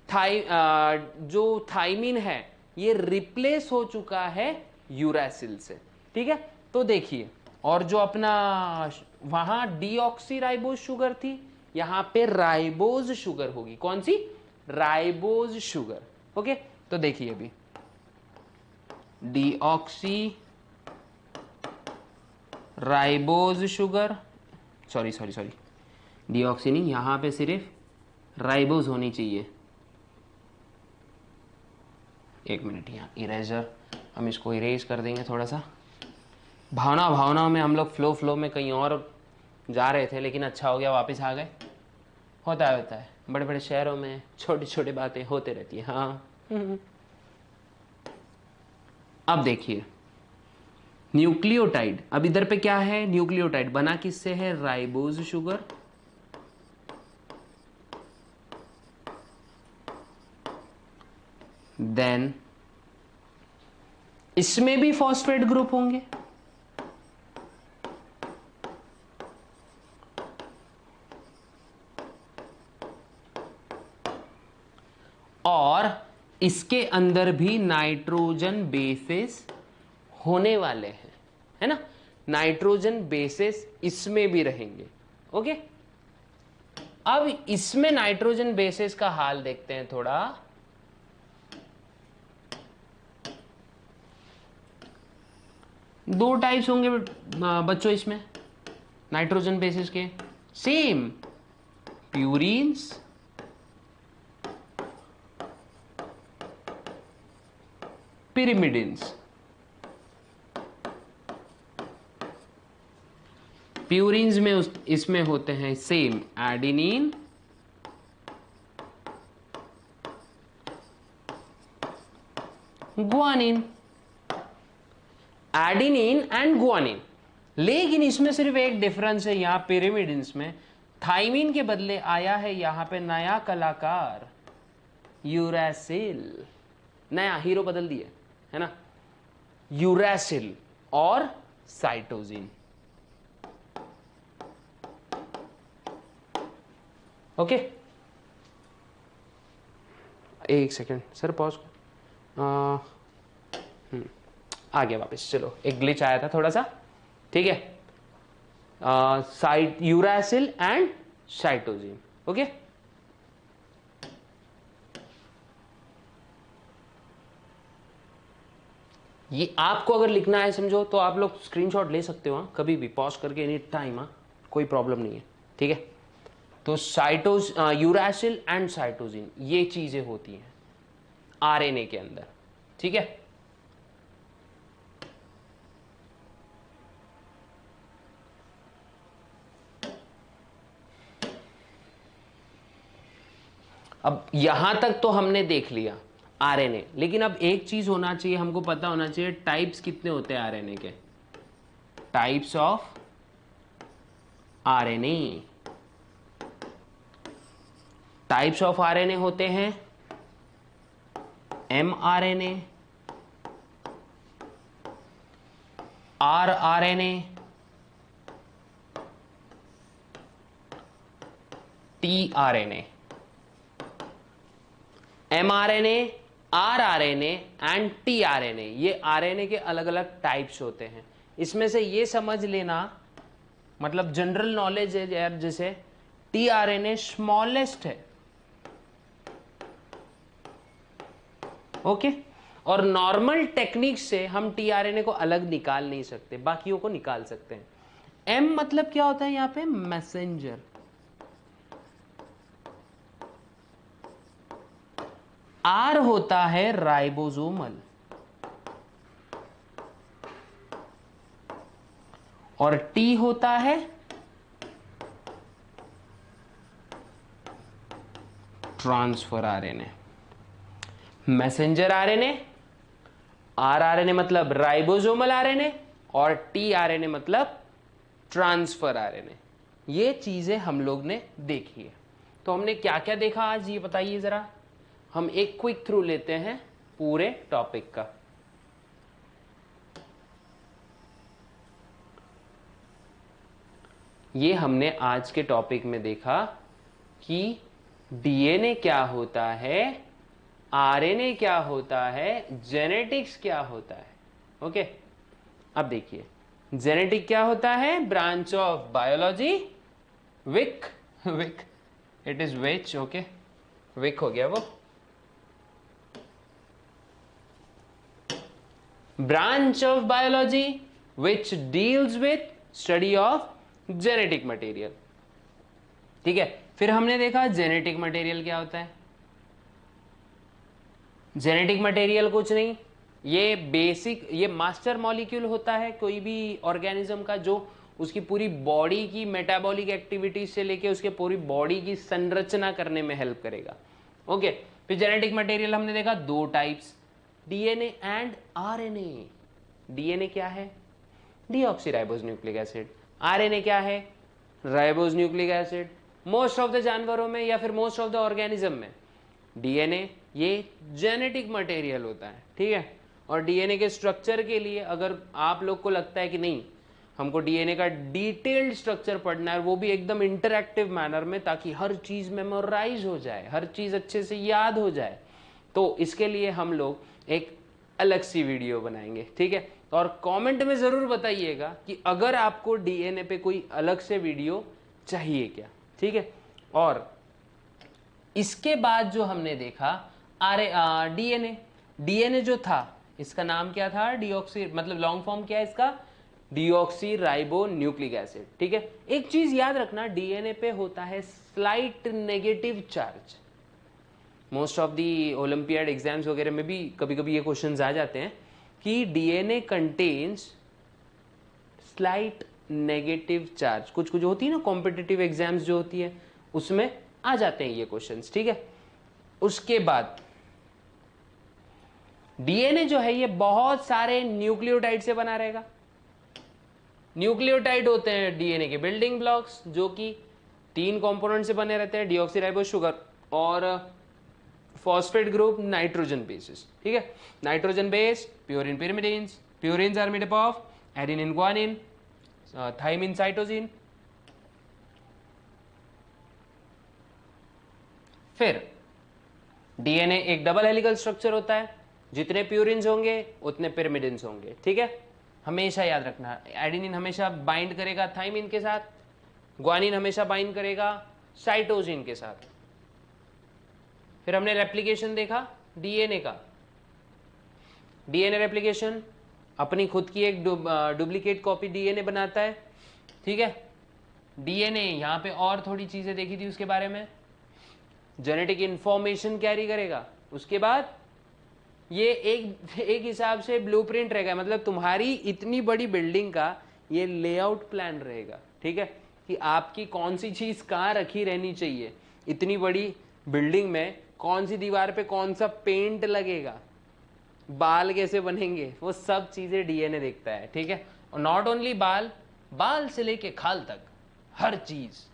जो थाइमिन है ये रिप्लेस हो चुका है यूरासिल से। ठीक है, तो देखिए, और जो अपना वहां डीऑक्सीराइबोज शुगर थी, यहां पे राइबोज शुगर होगी। कौन सी? Ribose sugar. ओके, तो देखिए अभी deoxy ribose sugar, sorry deoxy नहीं, यहां पे सिर्फ राइबोज होनी चाहिए। एक मिनट, यहाँ इरेजर, हम इसको इरेज कर देंगे थोड़ा सा। भावनाओं में हम लोग फ्लो में कहीं और जा रहे थे, लेकिन अच्छा हो गया वापस आ गए। होता है बड़े बड़े शहरों में छोटी छोटी बातें होते रहती है। हाँ अब देखिए न्यूक्लियोटाइड, अब इधर पे क्या है? न्यूक्लियोटाइड बना किससे है? Ribose sugar. देन इसमें भी फॉस्फेट ग्रुप होंगे, और इसके अंदर भी नाइट्रोजन बेसेस होने वाले हैं, है ना? नाइट्रोजन बेसेस इसमें भी रहेंगे। ओके, अब इसमें नाइट्रोजन बेसेस का हाल देखते हैं थोड़ा। दो टाइप्स होंगे बच्चों इसमें नाइट्रोजन बेसिस के, सेम प्यूरिन्स पिरिमिडिन्स। प्यूरिन्स में इसमें होते हैं same adenine guanine, adenine and guanine. लेकिन इसमें सिर्फ एक डिफरेंस है यहां पिरिमिडिन्स में, थाइमिन के बदले आया है यहां पे नया कलाकार यूरासिल, नया हीरो बदल दिया है ना, यूरासिल और साइटोसिन। ओके एक सेकेंड सर पॉज। आ गया वापस, चलो एक ग्लिच आया था थोड़ा सा, ठीक है। Site uracil and cytosine. Okay ये आपको अगर लिखना है समझो तो आप लोग स्क्रीनशॉट ले सकते हो, कभी भी पॉज करके एनी टाइम, कोई प्रॉब्लम नहीं है, ठीक है। तो यूरासिल एंड साइटोसिन ये चीजें होती हैं आरएनए के अंदर, ठीक है। अब यहां तक तो हमने देख लिया आरएनए, लेकिन अब एक चीज होना चाहिए, हमको पता होना चाहिए टाइप्स कितने होते हैं आरएनए के, types of RNA. Types of RNA होते हैं mRNA, rRNA, tRNA. MRNA, rRNA and tRNA, ये आरएनए के अलग अलग टाइप्स होते हैं। इसमें से ये समझ लेना, मतलब जनरल नॉलेज है यार, जैसे टीआरएनए स्मॉलेस्ट है, ओके। और नॉर्मल टेक्निक से हम टीआरएनए को अलग निकाल नहीं सकते, बाकियों को निकाल सकते हैं। एम मतलब क्या होता है यहां पे, मैसेंजर। आर होता है राइबोसोमल, और टी होता है transfer RNA. Messenger RNA, rRNA मतलब राइबोसोमल आरएनए, और टीआरएनए मतलब ट्रांसफर आरएनए। ये चीजें हम लोग ने देखी है। तो हमने क्या क्या देखा आज, ये बताइए जरा। हम एक क्विक थ्रू लेते हैं पूरे टॉपिक का। ये हमने आज के टॉपिक में देखा कि डीएनए क्या होता है, आरएनए क्या होता है, जेनेटिक्स क्या होता है। ओके अब देखिए, जेनेटिक क्या होता है, ब्रांच ऑफ बायोलॉजी, विक विक इट इज विच, ओके विक हो गया वो, branch of biology which deals with study of genetic material, ठीक है। फिर हमने देखा जेनेटिक मटेरियल क्या होता है। जेनेटिक मटेरियल कुछ नहीं, ये बेसिक, ये मास्टर मॉलिक्यूल होता है कोई भी ऑर्गेनिज्म का, जो उसकी पूरी बॉडी की मेटाबॉलिक एक्टिविटीज से लेके उसके पूरी बॉडी की संरचना करने में हेल्प करेगा। ओके फिर जेनेटिक मटेरियल हमने देखा दो types, DNA and RNA. DNA क्या है, डीऑक्सीराइबोज न्यूक्लिक एसिड। आरएनए क्या है, ribose nucleic acid. Most of the जानवरों में या फिर मोस्ट ऑफ द ऑर्गेनिज्म में डीएनए ये जेनेटिक मटेरियल होता है, ठीक है। और डीएनए के स्ट्रक्चर के लिए अगर आप लोग को लगता है कि नहीं हमको डीएनए का डिटेल्ड स्ट्रक्चर पढ़ना है, वो भी एकदम इंटरैक्टिव मैनर में, ताकि हर चीज मेमोराइज हो जाए, हर चीज अच्छे से याद हो जाए, तो इसके लिए हम लोग एक अलग सी वीडियो बनाएंगे, ठीक है। और कमेंट में जरूर बताइएगा कि अगर आपको डीएनए पे कोई अलग से वीडियो चाहिए क्या, ठीक है। और इसके बाद जो हमने देखा डीएनए, डीएनए जो था इसका नाम क्या था, डीऑक्सी, मतलब लॉन्ग फॉर्म क्या है इसका, डीऑक्सी राइबो न्यूक्लिक एसिड, ठीक है। एक चीज याद रखना, डीएनए पे होता है slight negative charge. Most of the olympiad exams वगैरह में भी कभी कभी ये क्वेश्चंस आ जाते हैं कि DNA contains slight negative charge. कुछ कुछ होती है ना कॉम्पिटिटिव एग्जाम्स जो होती है उसमें आ जाते हैं ये क्वेश्चंस, ठीक है। उसके बाद डीएनए जो है ये बहुत सारे न्यूक्लियोटाइड से बना रहेगा। न्यूक्लियोटाइड होते हैं डीएनए के बिल्डिंग ब्लॉक्स, जो कि 3 कंपोनेंट से बने रहते हैं, डीऑक्सीराइबोज शुगर और फॉस्फेट ग्रुप नाइट्रोजन बेसिस। ठीक है, nitrogen base purine pyrimidines, purines are made up of adenine guanine thymine cytosine. फिर डीएनए एक डबल हेलिकल स्ट्रक्चर होता है, जितने प्यूरिन्स होंगे उतने pyrimidines होंगे। ठीक है, हमेशा याद रखना, एडेनिन हमेशा बाइंड करेगा थाइमिन के साथ, ग्वानिन हमेशा बाइंड करेगा साइटोसिन के साथ। फिर हमने रेप्लिकेशन देखा डीएनए का। डीएनए रेप्लिकेशन अपनी खुद की एक डुप्लीकेट कॉपी डीएनए बनाता है। ठीक है, डीएनए यहां पे और थोड़ी चीजें देखी थी उसके बारे में, जेनेटिक इंफॉर्मेशन कैरी करेगा, उसके बाद ये एक हिसाब से ब्लूप्रिंट रहेगा, मतलब तुम्हारी इतनी बड़ी बिल्डिंग का ये लेआउट प्लान रहेगा। ठीक है, कि आपकी कौन सी चीज कहाँ रखी रहनी चाहिए, इतनी बड़ी बिल्डिंग में कौन सी दीवार पे कौन सा पेंट लगेगा, बाल कैसे बनेंगे, वो सब चीजें डीएनए देखता है। ठीक है, और नॉट ओनली बाल, बाल से लेके खाल तक हर चीज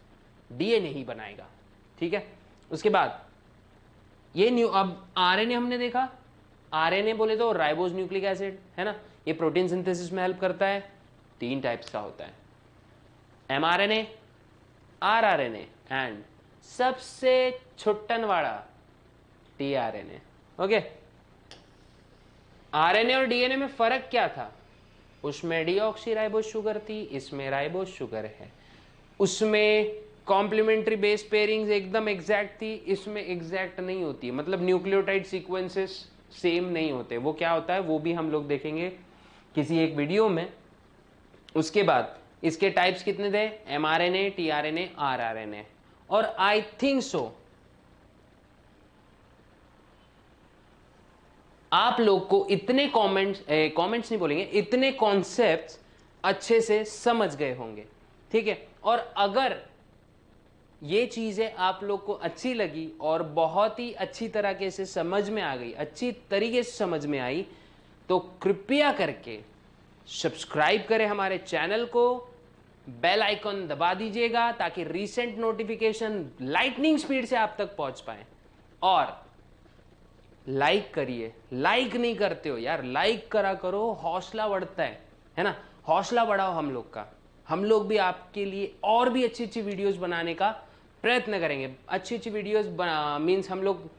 डीएनए ही बनाएगा। ठीक है, उसके बाद ये अब आरएनए हमने देखा। आरएनए बोले तो राइबोज न्यूक्लिक एसिड है ना, ये प्रोटीन सिंथेसिस में हेल्प करता है। 3 टाइप्स का होता है, एमआरएनए, आरआरएनए एंड सबसे छुट्टन वाला टीआरएनए। ओके, आरएनए और डीएनए में फर्क क्या था? उसमें डीऑक्सीराइबोज शुगर थी, इसमें राइबोज शुगर है। उसमें कॉम्प्लीमेंट्री बेस पेयरिंग्स एकदम एग्जैक्ट थी, इसमें एग्जैक्ट नहीं होती, मतलब न्यूक्लियोटाइड सीक्वेंसेस सेम नहीं होते। वो क्या होता है वो भी हम लोग देखेंगे किसी एक वीडियो में। उसके बाद इसके टाइप्स कितने थे? MRNA, tRNA, rRNA. और आई थिंक सो आप लोग को इतने कमेंट्स नहीं बोलेंगे, इतने कॉन्सेप्ट्स अच्छे से समझ गए होंगे। ठीक है, और अगर ये चीजें आप लोग को अच्छी लगी और बहुत ही अच्छी तरीके से समझ में आ गई, अच्छी तरीके से समझ में आई, तो कृपया करके सब्सक्राइब करें हमारे चैनल को, बेल आइकन दबा दीजिएगा ताकि रीसेंट नोटिफिकेशन लाइटनिंग स्पीड से आप तक पहुंच पाए। और लाइक करिए, लाइक नहीं करते हो यार, लाइक करा करो, हौसला बढ़ता है ना, हौसला बढ़ाओ हम लोग का। हम लोग भी आपके लिए और भी अच्छी अच्छी वीडियोस बनाने का प्रयत्न करेंगे। अच्छी अच्छी वीडियोस मीन्स हम लोग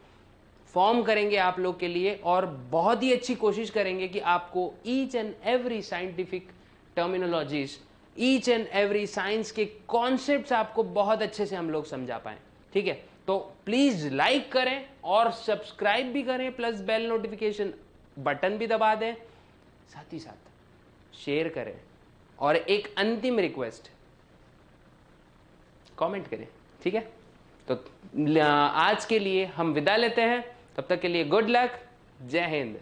फॉर्म करेंगे आप लोग के लिए, और बहुत ही अच्छी कोशिश करेंगे कि आपको each and every scientific terminologies, each and every science के कॉन्सेप्ट्स आपको बहुत अच्छे से हम लोग समझा पाएं। ठीक है, तो प्लीज लाइक करें और सब्सक्राइब भी करें, प्लस बेल नोटिफिकेशन बटन भी दबा दें, साथ ही साथ शेयर करें। और एक अंतिम रिक्वेस्ट, कमेंट करें। ठीक है, तो आज के लिए हम विदा लेते हैं, तब तक के लिए गुड लक, जय हिंद।